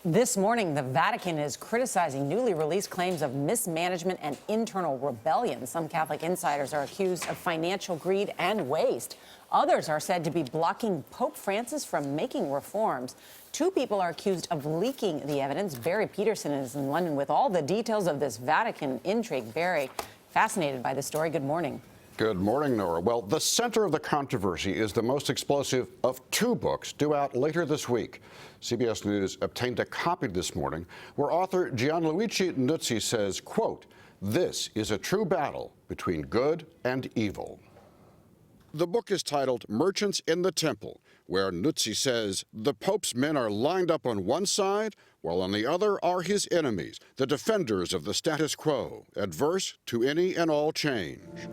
This morning, the Vatican is criticizing newly released claims of mismanagement and internal rebellion. Some Catholic insiders are accused of financial greed and waste. Others are said to be blocking Pope Francis from making reforms. Two people are accused of leaking the evidence. Barry Peterson is in London with all the details of this Vatican intrigue. Barry, fascinated by this story. Good morning. Good morning, Nora. Well, the center of the controversy is the most explosive of two books due out later this week. CBS News obtained a copy this morning where author Gianluigi Nuzzi says, quote, "This is a true battle between good and evil." The book is titled Merchants in the Temple, where Nuzzi says the Pope's men are lined up on one side, while on the other are his enemies, the defenders of the status quo, adverse to any and all change.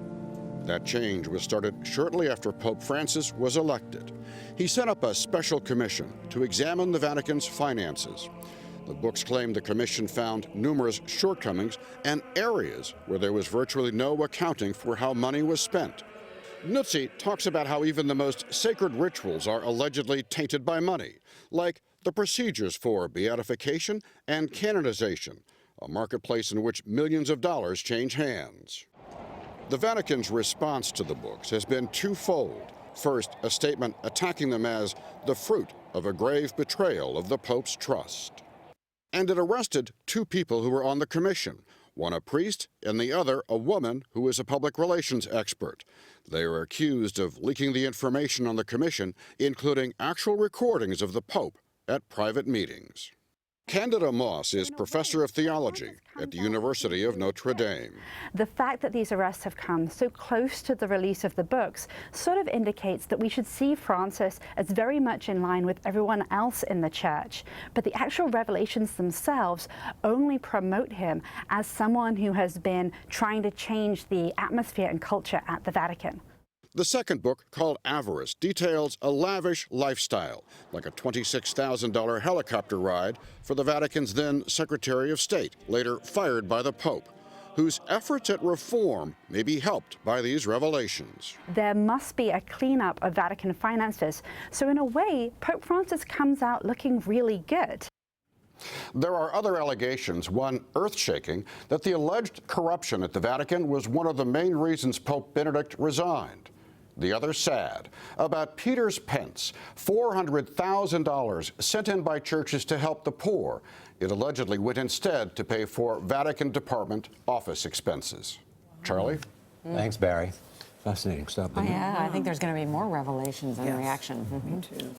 That change was started shortly after Pope Francis was elected. He set up a special commission to examine the Vatican's finances. The books claim the commission found numerous shortcomings and areas where there was virtually no accounting for how money was spent. Nuzzi talks about how even the most sacred rituals are allegedly tainted by money, like the procedures for beatification and canonization, a marketplace in which millions of dollars change hands. The Vatican's response to the books has been twofold. First, a statement attacking them as the fruit of a grave betrayal of the Pope's trust. And it arrested two people who were on the commission, one a priest and the other a woman who is a public relations expert. They are accused of leaking the information on the commission, including actual recordings of the Pope at private meetings. Candida Moss is professor of theology at the University of Notre Dame. The fact that these arrests have come so close to the release of the books sort of indicates that we should see Francis as very much in line with everyone else in the church. But the actual revelations themselves only promote him as someone who has been trying to change the atmosphere and culture at the Vatican. The second book, called Avarice, details a lavish lifestyle, like a $26,000 helicopter ride for the Vatican's then Secretary of State, later fired by the Pope, whose efforts at reform may be helped by these revelations. There must be a cleanup of Vatican finances. So in a way, Pope Francis comes out looking really good. There are other allegations, one earth-shaking, that the alleged corruption at the Vatican was one of the main reasons Pope Benedict resigned. The other sad, about Peter's pence, $400,000 sent in by churches to help the poor. It allegedly went instead to pay for Vatican department office expenses. Charlie? Thanks, Barry. Fascinating stuff. Oh, yeah, I think there's going to be more revelations and reaction. Me too.